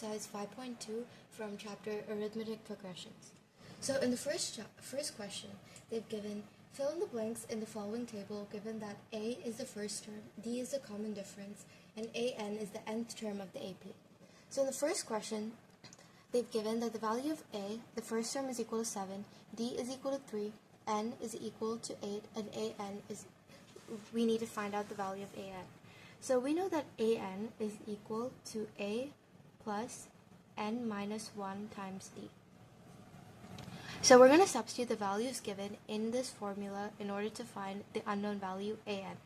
exercise 5.2 from chapter Arithmetic Progressions. So in the first question, they've given fill in the blanks in the following table given that A is the first term, D is the common difference, and AN is the nth term of the AP. So in the first question, they've given that the value of A, the first term, is equal to 7, D is equal to 3, N is equal to 8, and AN is, we need to find out the value of AN. So we know that AN is equal to A plus N minus 1 times D. So we're going to substitute the values given in this formula in order to find the unknown value AN.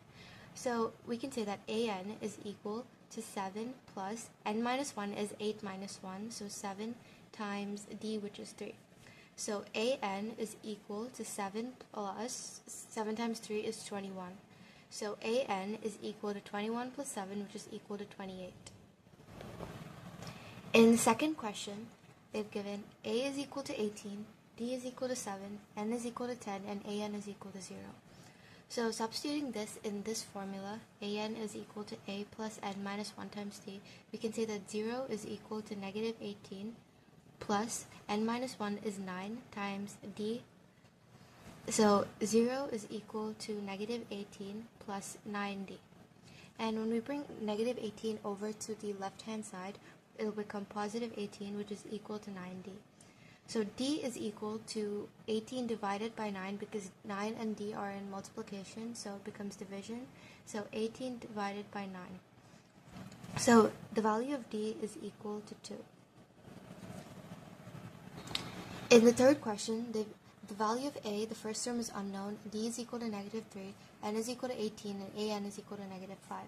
So we can say that AN is equal to 7 plus N minus 1 is 8 minus 1, so 7 times D, which is 3. So AN is equal to 7 plus 7 times 3 is 21. So AN is equal to 21 plus 7, which is equal to 28. In the second question, they've given A is equal to 18, D is equal to 7, N is equal to 10, and AN is equal to 0. So substituting this in this formula, AN is equal to A plus N minus 1 times D, we can say that 0 is equal to negative 18 plus N minus 1 is 9 times D. So 0 is equal to negative 18 plus 9D. And when we bring negative 18 over to the left-hand side, it will become positive 18, which is equal to 9D. So D is equal to 18 divided by 9 because 9 and D are in multiplication, so it becomes division. So 18 divided by 9. So the value of D is equal to 2. In the third question, the value of A, the first term, is unknown, D is equal to negative 3, N is equal to 18, and AN is equal to negative 5.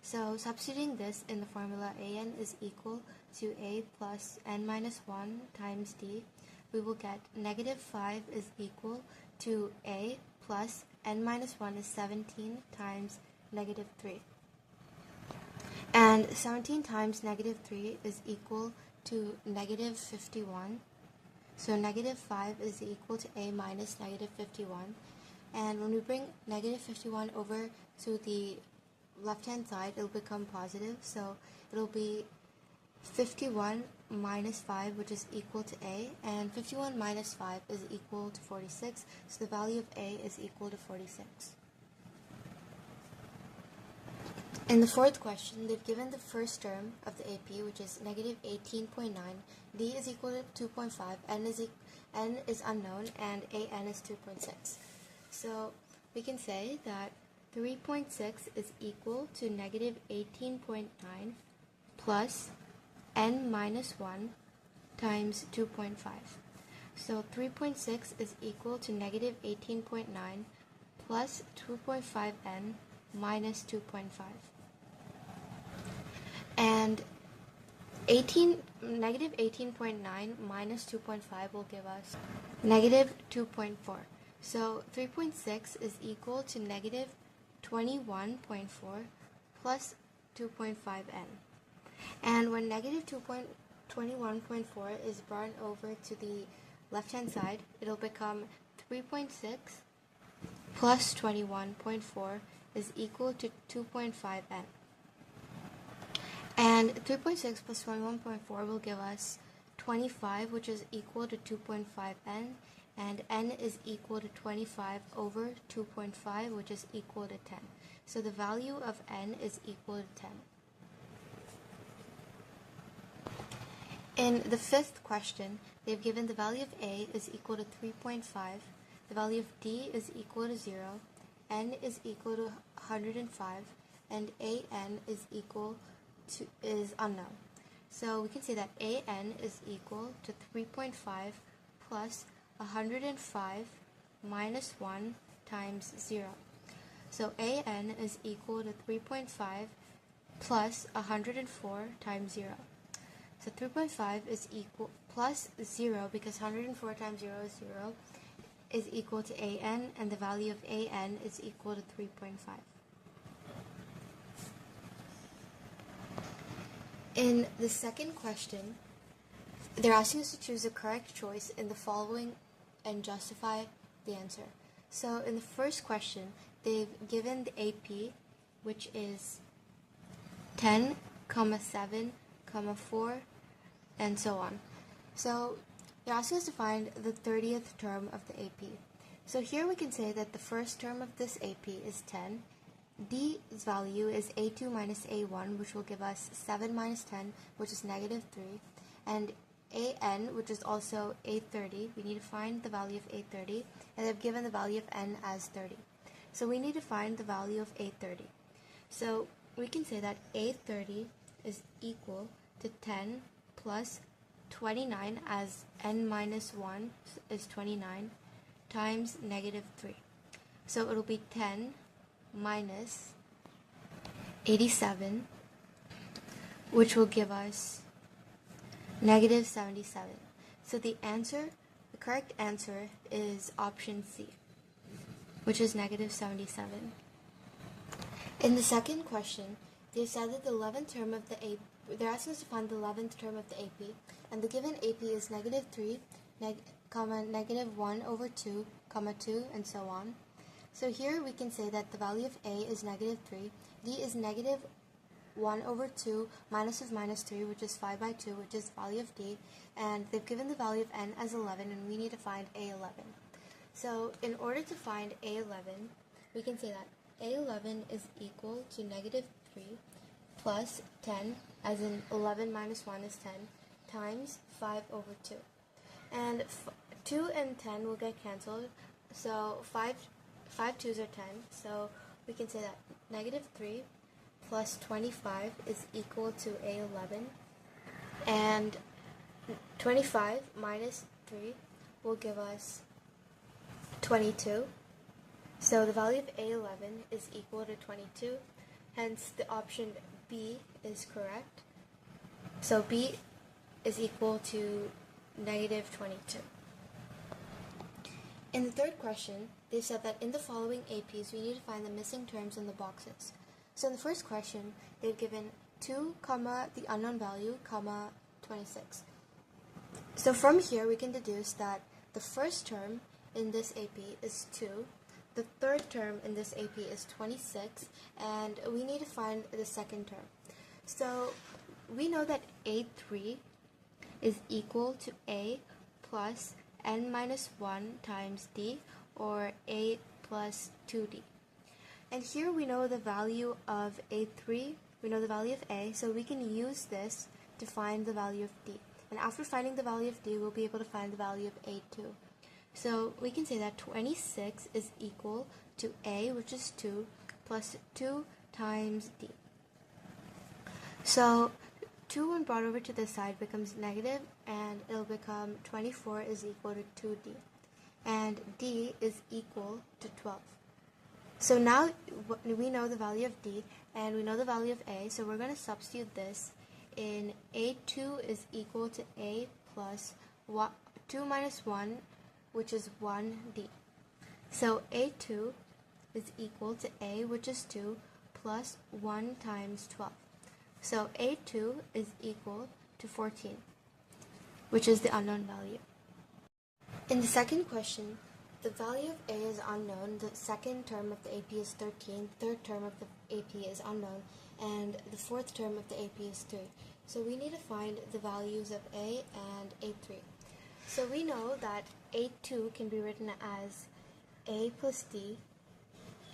So substituting this in the formula, AN is equal to A plus N minus 1 times D, we will get negative 5 is equal to A plus N minus 1 is 17 times negative 3. And 17 times negative 3 is equal to negative 51. So negative 5 is equal to A minus negative 51. And when we bring negative 51 over to the left-hand side, it'll become positive. So it'll be 51 minus 5, which is equal to A. And 51 minus 5 is equal to 46. So the value of A is equal to 46. In the fourth question, they've given the first term of the AP, which is negative 18.9. D is equal to 2.5. N is unknown, and AN is 2.6. So we can say that 3.6 is equal to negative 18.9 plus N minus 1 times 2.5. So 3.6 is equal to negative 18.9 plus 2.5N minus 2.5. And negative 18.9 minus 2.5 will give us negative 2.4. So 3.6 is equal to negative 21.4 plus 2.5N. And when negative 21.4 is brought over to the left-hand side, it'll become 3.6 plus 21.4 is equal to 2.5N. And 3.6 plus 21.4 will give us 25, which is equal to 2.5N, and N is equal to 25 over 2.5, which is equal to 10. So the value of N is equal to 10. In the fifth question, they've given the value of A is equal to 3.5, the value of D is equal to 0, N is equal to 105, and AN is equal to is unknown. So we can say that AN is equal to 3.5 plus 105 minus 1 times 0. So AN is equal to 3.5 plus 104 times 0. So 3.5 is equal plus 0 because 104 times 0 is 0 is equal to AN, and the value of AN is equal to 3.5. In the second question, they're asking us to choose the correct choice in the following and justify the answer. So in the first question, they've given the AP, which is 10, 7, 4, and so on. So they're asking us to find the 30th term of the AP. So here we can say that the first term of this AP is 10. D's value is A2 minus A1, which will give us 7 minus 10, which is negative 3. And AN, which is also A30, we need to find the value of A30, and they've given the value of N as 30. So we need to find the value of A30. So we can say that A30 is equal to 10 plus 29, as N minus 1 is 29, times negative 3. So it'll be 10 minus 87, which will give us negative 77. So the correct answer is option C, which is negative 77. In the second question, they said that the 11th term of the AP, they're asking us to find the 11th term of the AP, and the given AP is negative 3, negative 1 over 2, 2, and so on. So here we can say that the value of A is negative 3, D is negative 1 over 2 minus of minus 3, which is 5 by 2, which is the value of D, and they've given the value of N as 11, and we need to find A11. So in order to find A11, we can say that A11 is equal to negative 3 plus 10, as in 11 minus 1 is 10, times 5 over 2. And 2 and 10 will get cancelled, so 5 2s are 10, so we can say that negative 3 plus 25 is equal to A11, and 25 minus 3 will give us 22. So the value of A11 is equal to 22, hence the option B is correct. So B is equal to negative 22. In the third question, they said that in the following APs, we need to find the missing terms in the boxes. So in the first question, they've given 2, the unknown value, 26. So from here, we can deduce that the first term in this AP is 2, the third term in this AP is 26, and we need to find the second term. So we know that A3 is equal to A plus N minus 1 times D, or A plus 2D. And here we know the value of A3, we know the value of A, so we can use this to find the value of D. And after finding the value of D, we'll be able to find the value of A2. So we can say that 26 is equal to A, which is 2, plus 2 times D. So 2 when brought over to this side becomes negative, and it'll become 24 is equal to 2D. And D is equal to 12. So now we know the value of D, and we know the value of A, so we're going to substitute this in A2 is equal to A plus 2 minus 1, which is 1D. So A2 is equal to A, which is 2, plus 1 times 12. So A2 is equal to 14, which is the unknown value. In the second question, the value of A is unknown, the second term of the AP is 13, third term of the AP is unknown, and the fourth term of the AP is 3. So we need to find the values of A and A3. So we know that A2 can be written as A plus D,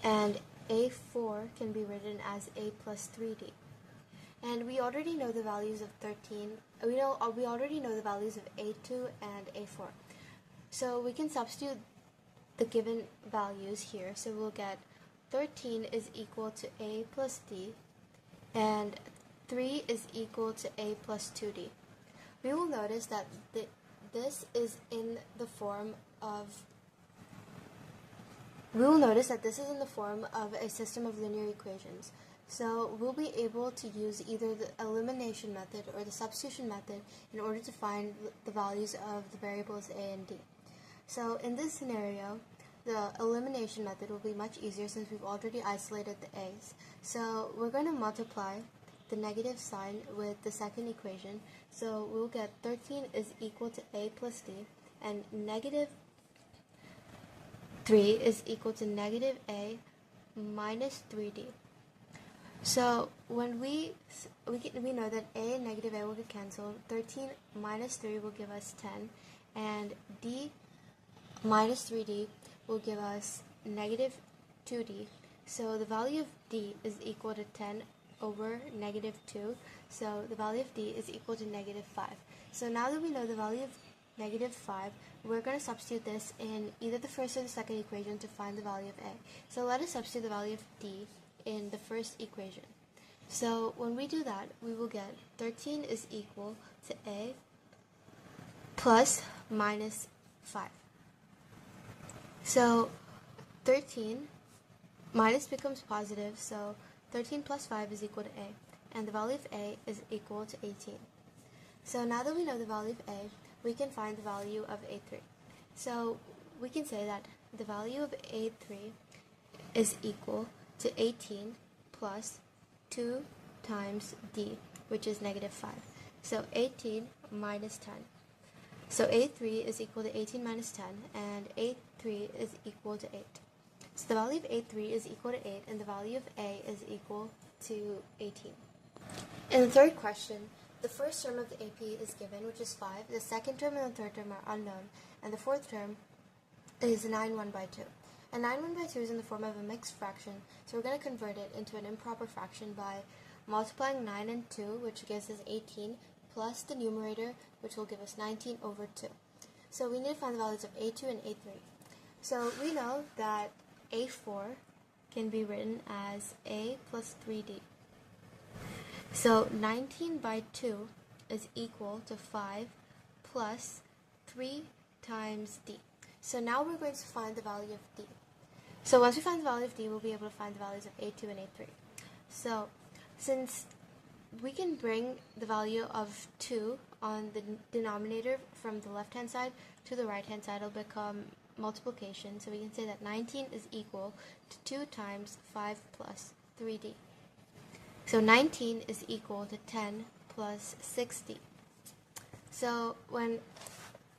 and A4 can be written as A plus 3D. And we already know the values of 13. We already know the values of A2 and A4. So we can substitute the given values here. So we'll get 13 is equal to A plus D, and 3 is equal to A plus 2D. We will notice that this is in the form of a system of linear equations. So we'll be able to use either the elimination method or the substitution method in order to find the values of the variables A and D. So in this scenario, the elimination method will be much easier since we've already isolated the A's. So we're going to multiply the negative sign with the second equation. So we'll get 13 is equal to A plus D, and negative 3 is equal to negative A minus 3D. So when we know that a and negative a will get cancelled. 13 minus 3 will give us 10, and d minus 3d will give us negative 2d. So the value of d is equal to 10 over negative 2. So the value of d is equal to negative 5. So now that we know the value of negative 5, we're going to substitute this in either the first or the second equation to find the value of a. So let us substitute the value of d in the first equation. So when we do that, we will get 13 is equal to a plus minus 5. So 13 minus becomes positive, so 13 plus 5 is equal to a, and the value of a is equal to 18. So now that we know the value of a, we can find the value of a3. So we can say that the value of a3 is equal to 18 plus 2 times d, which is negative 5. So 18 minus 10. So a3 is equal to 18 minus 10, and a3 is equal to 8. So the value of a3 is equal to 8, and the value of a is equal to 18. In the third question, the first term of the AP is given, which is 5. The second term and the third term are unknown, and the fourth term is 9 1 by 2. And 9 1 by 2 is in the form of a mixed fraction, so we're going to convert it into an improper fraction by multiplying 9 and 2, which gives us 18, plus the numerator, which will give us 19 over 2. So we need to find the values of a2 and a3. So we know that a4 can be written as a plus 3d. So 19 by 2 is equal to 5 plus 3 times d. So now we're going to find the value of d. So once we find the value of d, we'll be able to find the values of a2 and a3. So since we can bring the value of 2 on the denominator from the left-hand side to the right-hand side, it'll become multiplication. So we can say that 19 is equal to 2 times 5 plus 3d. So 19 is equal to 10 plus 6d. So when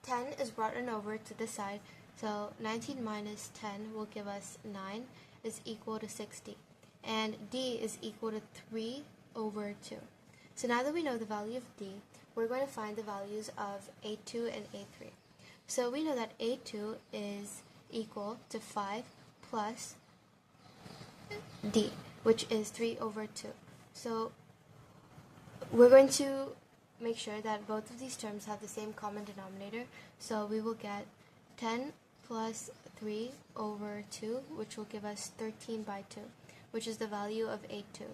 10 is brought on over to this side, so 19 minus 10 will give us 9 is equal to 60. And d is equal to 3 over 2. So now that we know the value of d, we're going to find the values of a2 and a3. So we know that a2 is equal to 5 plus d, which is 3 over 2. So we're going to make sure that both of these terms have the same common denominator. So we will get 10 plus 3 over 2, which will give us 13 by 2, which is the value of a2.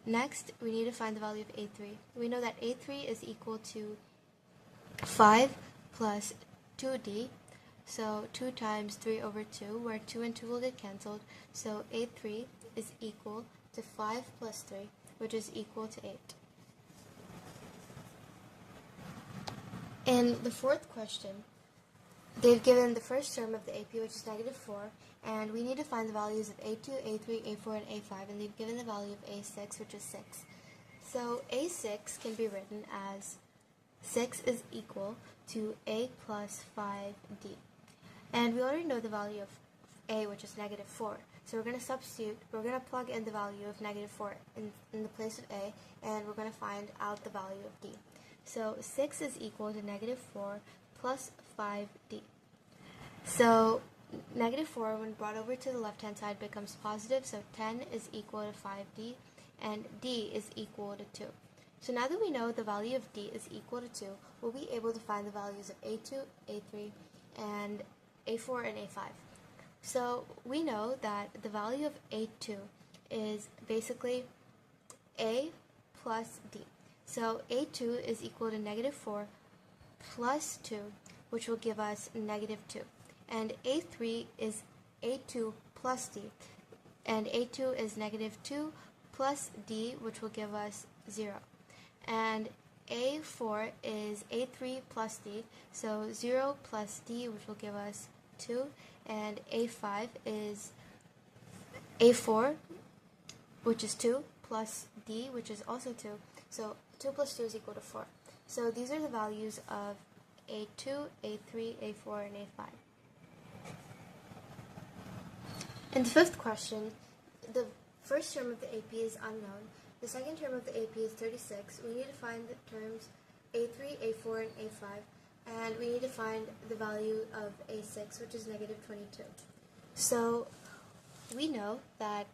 Next, we need to find the value of a3. We know that a3 is equal to 5 plus 2d, so 2 times 3 over 2, where 2 and 2 will get cancelled. So a3 is equal to 5 plus 3, which is equal to 8. In the fourth question, they've given the first term of the AP, which is negative 4, and we need to find the values of a2, a3, a4, and a5, and they've given the value of a6, which is 6. So a6 can be written as 6 is equal to a plus 5d. And we already know the value of a, which is negative 4. So we're going to plug in the value of negative 4 in the place of a, and we're going to find out the value of d. So 6 is equal to negative 4 plus 5d. So negative 4, when brought over to the left-hand side, becomes positive, so 10 is equal to 5d, and d is equal to 2. So now that we know the value of d is equal to 2, we'll be able to find the values of a2, a3, and a4 and a5. So we know that the value of a2 is basically a plus d. So a2 is equal to negative 4 plus 2, which will give us negative 2. And a3 is a2 plus d. And a2 is negative 2 plus d, which will give us 0. And a4 is a3 plus d, so 0 plus d, which will give us 2. And a5 is a4, which is 2, plus d, which is also 2. So 2 plus 2 is equal to 4. So these are the values of a2, a3, a4, and a5. In the fifth question, the first term of the AP is unknown. The second term of the AP is 36. We need to find the terms A3, A4, and A5. And we need to find the value of A6, which is negative 22. So we know that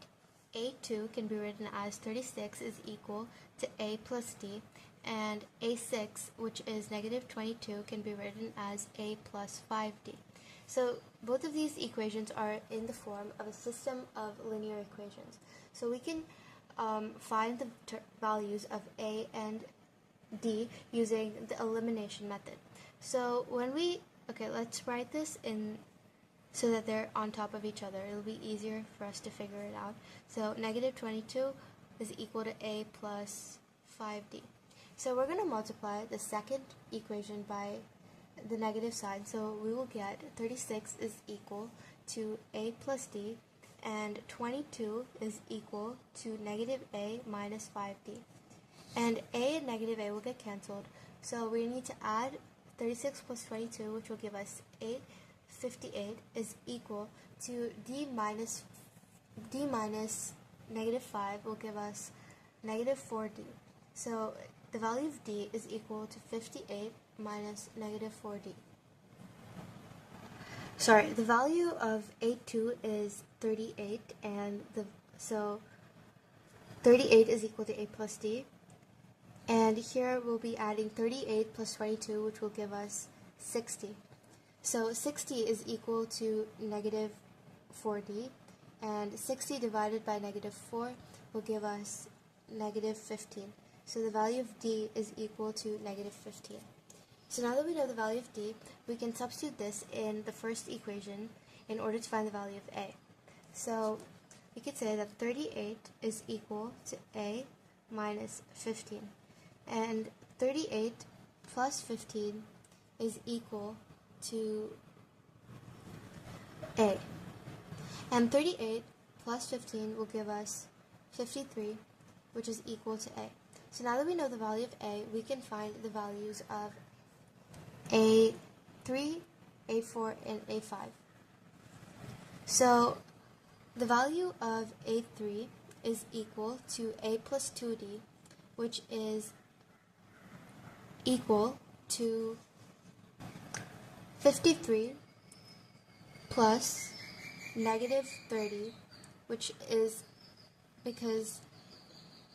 A2 can be written as 36 is equal to A plus D, and A6, which is negative 22, can be written as A plus 5D. So both of these equations are in the form of a system of linear equations. So we can find the values of A and D using the elimination method. So let's write this in so that they're on top of each other. It'll be easier for us to figure it out. So negative 22 is equal to A plus 5D. So we're going to multiply the second equation by the negative side. So we will get 36 is equal to A plus D, and 22 is equal to negative A minus 5D. And A and negative A will get canceled. So we need to add 36 plus 22, which will give us 858, is equal to D minus negative 5 will give us negative 4D. So the value of D is equal to 58 minus negative 4D. Sorry, the value of A2 is 38, and so 38 is equal to A plus D. And here we'll be adding 38 plus 22, which will give us 60. So 60 is equal to negative 4D, and 60 divided by negative 4 will give us negative 15. So the value of D is equal to negative 15. So now that we know the value of D, we can substitute this in the first equation in order to find the value of A. So we could say that 38 is equal to A minus 15. And 38 plus 15 is equal to A. And 38 plus 15 will give us 53, which is equal to A. So now that we know the value of A, we can find the values of A3, A4, and A5. So the value of A3 is equal to A plus 2D, which is equal to 53 plus negative 30, which is because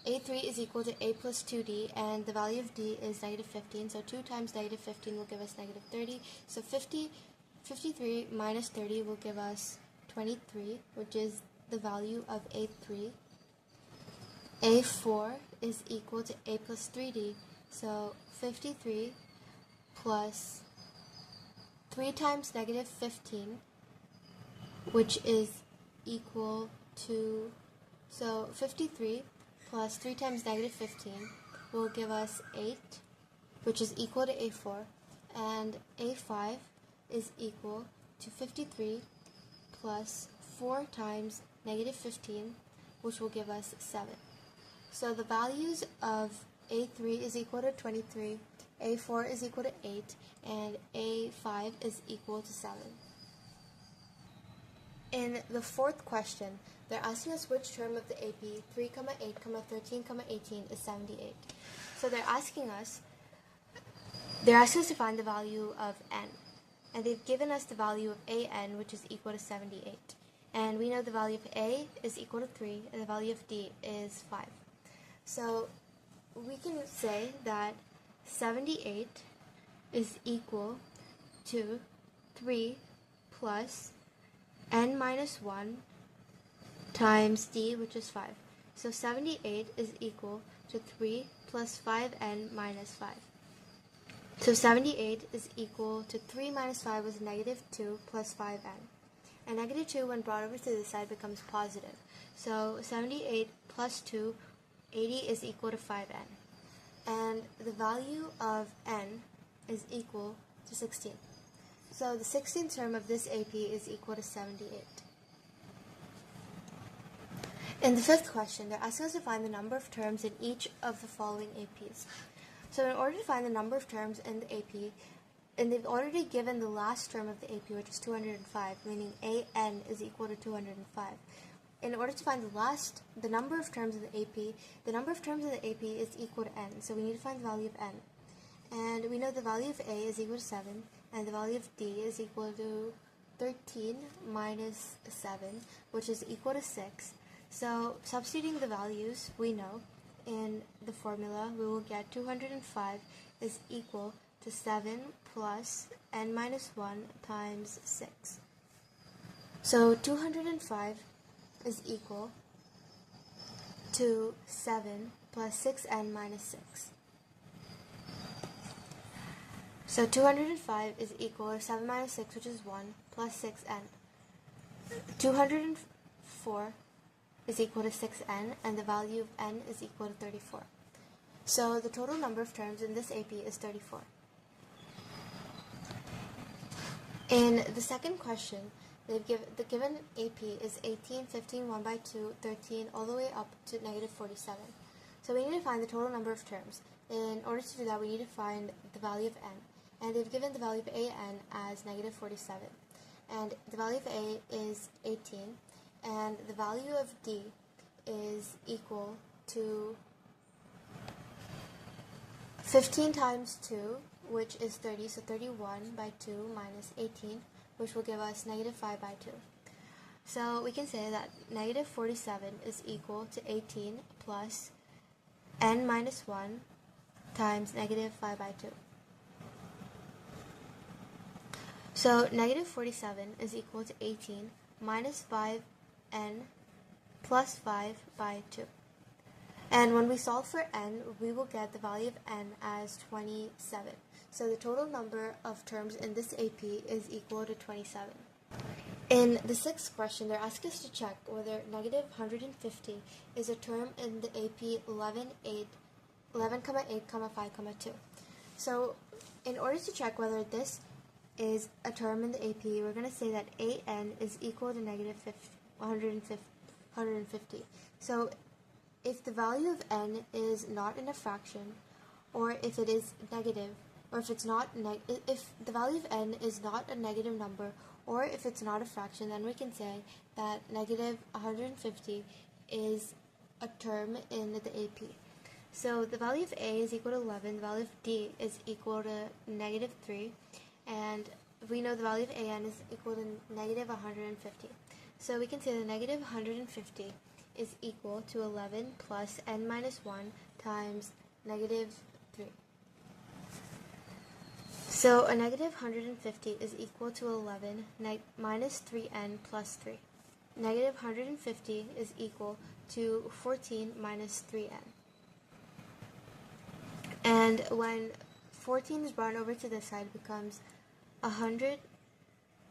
A3 is equal to A plus 2D, and the value of D is negative 15, so 2 times negative 15 will give us negative 30, so 53 minus 30 will give us 23, which is the value of A3. A4 is equal to A plus 3D, so 53 plus 3 times negative 15, which is equal to, so 53 plus 3 times negative 15 will give us 8, which is equal to A4, and A5 is equal to 53 plus 4 times negative 15, which will give us 7. So the values of A3 is equal to 23, A4 is equal to 8, and A5 is equal to 7. In the fourth question, they're asking us which term of the AP 3, 8, 13, 18 is 78. So they're asking us to find the value of n. And they've given us the value of an, which is equal to 78. And we know the value of A is equal to 3, and the value of D is 5. So we can say that 78 is equal to 3 plus n minus 1 times D, which is 5. So 78 is equal to 3 plus 5n minus 5. So 78 is equal to 3 minus 5 was negative 2 plus 5n. And negative 2, when brought over to this side, becomes positive. So 78 plus 2, 80 is equal to 5n. And the value of n is equal to 16. So the 16th term of this AP is equal to 78. In the fifth question, they're asking us to find the number of terms in each of the following APs. So in order to find the number of terms in the AP, and they've already given the last term of the AP, which is 205, meaning AN is equal to 205. in order to find the number of terms in the AP, the number of terms in the AP is equal to n. So we need to find the value of n. And we know the value of A is equal to 7, and the value of D is equal to 13 minus 7, which is equal to 6. So substituting the values, we know in the formula, we will get 205 is equal to 7 plus n minus 1 times 6. So 205 is equal to 7 plus 6n minus 6. So 205 is equal to 7 minus 6, which is 1, plus 6n. 204 is equal to 6n, and the value of n is equal to 34. So the total number of terms in this AP is 34. In the second question, the given AP is 18, 15, 1 by 2, 13, all the way up to negative 47. So we need to find the total number of terms. In order to do that, we need to find the value of n. And they've given the value of an as negative 47. And the value of A is 18. And the value of D is equal to 15 times 2, which is 30. So 31 by 2 minus 18, which will give us negative 5 by 2. So we can say that negative 47 is equal to 18 plus n minus 1 times negative 5 by 2. So negative 47 is equal to 18 minus 5n plus 5 by 2. And when we solve for n, we will get the value of n as 27. So the total number of terms in this AP is equal to 27. In the sixth question, they're asking us to check whether negative 150 is a term in the AP 11, 8, 5, 2. So in order to check whether this is a term in the AP, we're going to say that an is equal to negative 150. So if the value of n is not in a fraction, or if it is negative, or if it's not if the value of n is not a negative number, or if it's not a fraction, then we can say that negative 150 is a term in the AP. So the value of A is equal to 11, the value of D is equal to negative 3, and we know the value of an is equal to negative 150. So we can say that negative 150 is equal to 11 plus n minus 1 times negative 3. So a negative 150 is equal to 11 minus 3n plus 3. Negative 150 is equal to 14 minus 3n. And when 14 is brought over to this side, it becomes 100.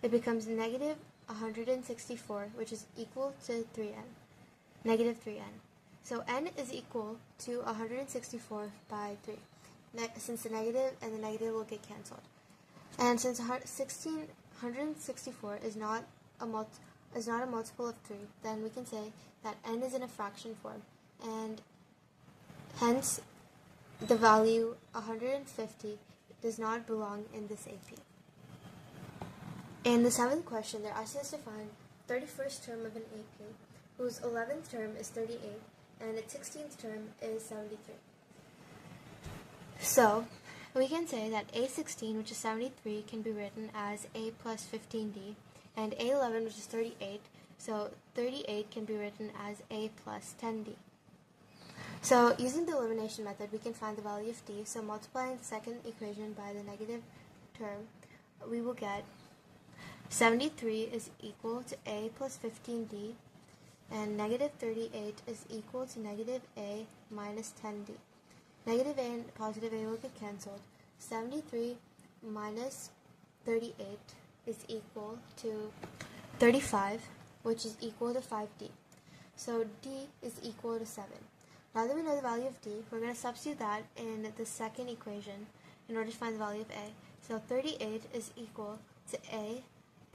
It becomes negative 164, which is equal to 3n, negative 3n. So n is equal to 164 by 3. Since the negative and the negative will get cancelled. And since 164 is not a multiple of 3, then we can say that n is in a fraction form, and hence the value 150 does not belong in this AP. In the seventh question, they're asking us to find the 31st term of an AP, whose 11th term is 38, and its 16th term is 73. So, we can say that A16, which is 73, can be written as A plus 15D, and A11, which is 38, so 38 can be written as A plus 10D. So, using the elimination method, we can find the value of D. So, multiplying the second equation by the negative term, we will get 73 is equal to A plus 15D, and negative 38 is equal to negative A minus 10D. Negative A and positive A will get cancelled. 73 minus 38 is equal to 35, which is equal to 5D. So D is equal to 7. Now that we know the value of D, we're going to substitute that in the second equation in order to find the value of A. So 38 is equal to A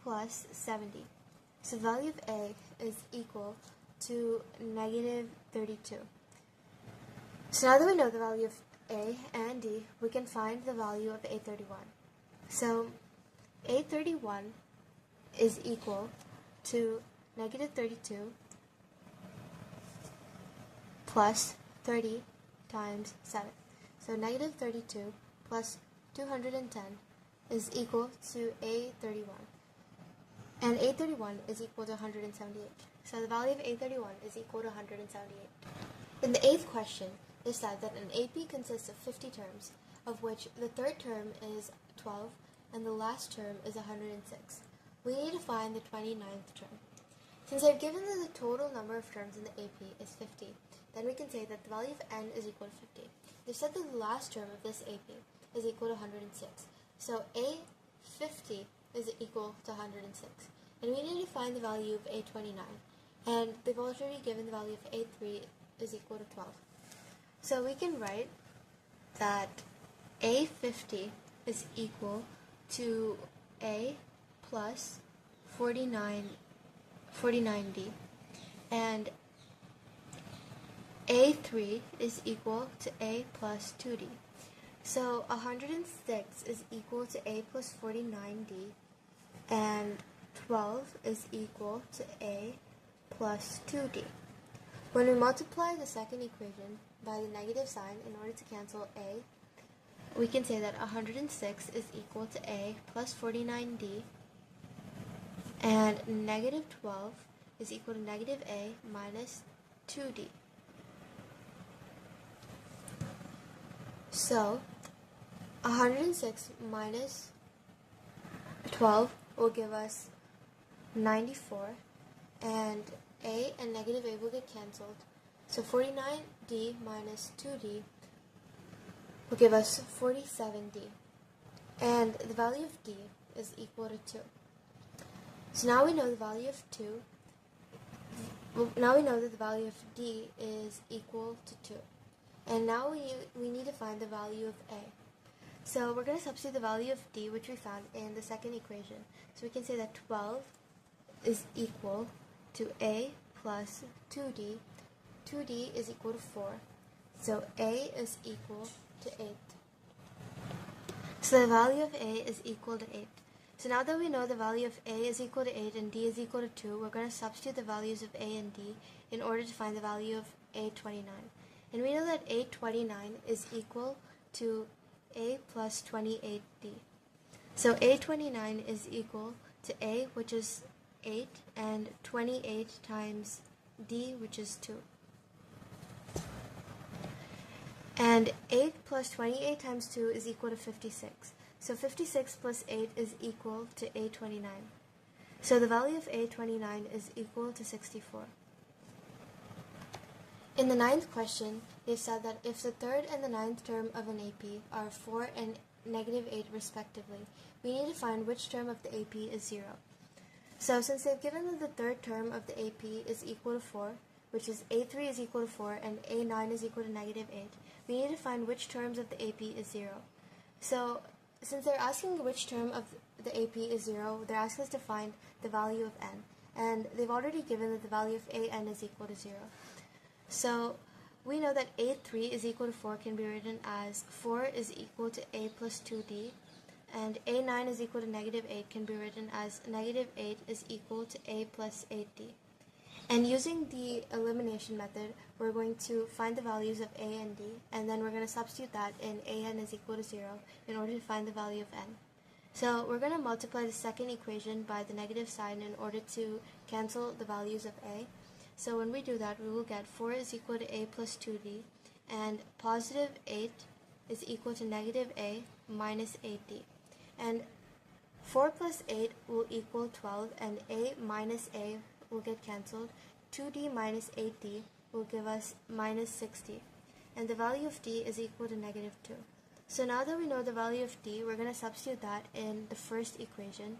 plus 70. So the value of A is equal to negative 32. So now that we know the value of A and D, we can find the value of A31. So A31 is equal to negative 32 plus 30 times 7. So negative 32 plus 210 is equal to A31. And A31 is equal to 178. So the value of A31 is equal to 178. In the 8th question, they said that an AP consists of 50 terms, of which the third term is 12 and the last term is 106. We need to find the 29th term. Since I've given that the total number of terms in the AP is 50, then we can say that the value of n is equal to 50. They've said that the last term of this AP is equal to 106. So A50 is equal to 106. And we need to find the value of A29. And they've already given the value of A3 is equal to 12. So we can write that A50 is equal to A plus 49D, and A3 is equal to A plus 2D. So 106 is equal to A plus 49D, and 12 is equal to A plus 2D. When we multiply the second equation by the negative sign in order to cancel A, we can say that 106 is equal to A plus 49D, and negative 12 is equal to negative A minus 2D. So 106 minus 12 will give us 94, and A and negative A will get cancelled. So 49D minus 2D will give us 47D, and the value of D is equal to 2. So now we know the value of 2. Now we know that the value of D is equal to 2. And now we need to find the value of A. So we're going to substitute the value of D, which we found in the second equation. So we can say that 12 is equal to A plus 2D. 2D is equal to 4. So A is equal to 8. So the value of A is equal to 8. So now that we know the value of A is equal to 8 and D is equal to 2, we're going to substitute the values of A and D in order to find the value of A29. And we know that A29 is equal to A plus 28D. So A29 is equal to A, which is 8, and 28 times D, which is 2. And 8 plus 28 times 2 is equal to 56. So 56 plus 8 is equal to A29. So the value of A29 is equal to 64. In the 9th question, they've said that if the third and the 9th term of an AP are 4 and negative 8 respectively, we need to find which term of the AP is 0. So since they've given that the third term of the AP is equal to 4, which is A3 is equal to 4 and A9 is equal to negative 8, we need to find which terms of the AP is 0. So since they're asking which term of the AP is 0, they're asking us to find the value of n. And they've already given that the value of an is equal to 0. So we know that A3 is equal to 4 can be written as 4 is equal to A plus 2D, and A9 is equal to negative 8 can be written as negative 8 is equal to A plus 8D. And using the elimination method, we're going to find the values of A and D, and then we're going to substitute that in an is equal to 0 in order to find the value of n. So we're going to multiply the second equation by the negative sign in order to cancel the values of A. So when we do that, we will get 4 is equal to A plus 2D, and positive 8 is equal to negative A minus 8D. And 4 plus 8 will equal 12, and A minus A will get cancelled. 2D minus 8D will give us minus 60. And the value of D is equal to negative 2. So now that we know the value of D, we're going to substitute that in the first equation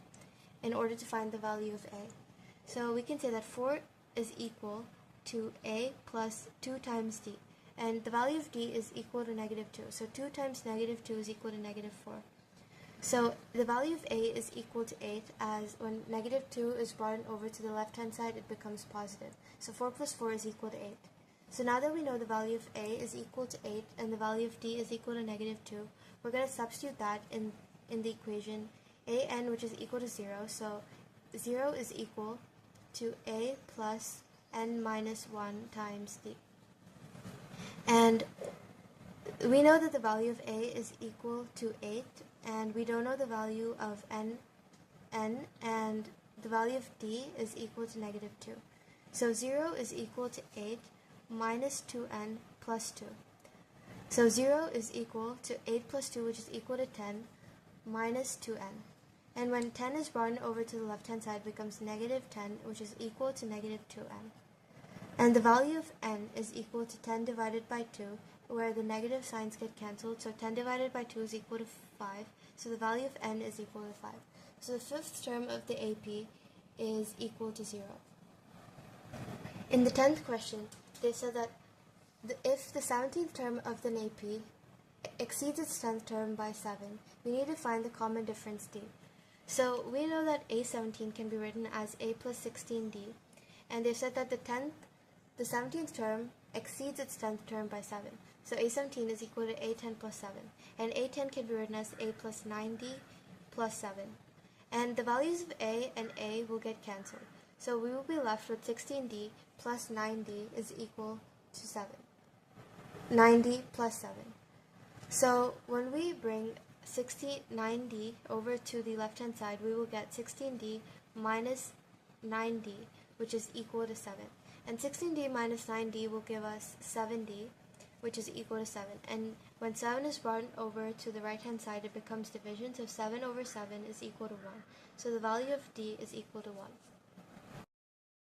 in order to find the value of A. So we can say that 4 is equal to A plus 2 times D. And the value of D is equal to negative 2. So 2 times negative 2 is equal to negative 4. So the value of A is equal to 8, as when negative 2 is brought over to the left-hand side, it becomes positive. So 4 plus 4 is equal to 8. So now that we know the value of A is equal to 8 and the value of D is equal to negative 2, we're going to substitute that in the equation an, which is equal to 0. So 0 is equal to A plus n minus 1 times D. And we know that the value of a is equal to 8, and we don't know the value of n, and the value of d is equal to negative 2. So 0 is equal to 8 minus 2n plus 2. So 0 is equal to 8 plus 2, which is equal to 10, minus 2n. And when 10 is brought over to the left-hand side, it becomes negative 10, which is equal to negative 2n. And the value of n is equal to 10 divided by 2, where the negative signs get cancelled. So 10 divided by 2 is equal to 5. So the value of n is equal to 5. So the fifth term of the AP is equal to 0. In the 10th question, they said that if the 17th term of the AP exceeds its 10th term by 7, we need to find the common difference d. So we know that a17 can be written as a plus 16d, and they've said that the 17th term exceeds its 10th term by 7. So a17 is equal to a10 plus 7, and a10 can be written as a plus 9d plus 7. And the values of a and a will get cancelled. So we will be left with 16d plus 9d is equal to 7. 9d plus 7. So when we bring 69d over to the left-hand side, we will get 16d minus 9d, which is equal to 7. And 16d minus 9d will give us 7d, which is equal to 7. And when 7 is brought over to the right-hand side, it becomes division. So 7 over 7 is equal to 1. So the value of d is equal to 1.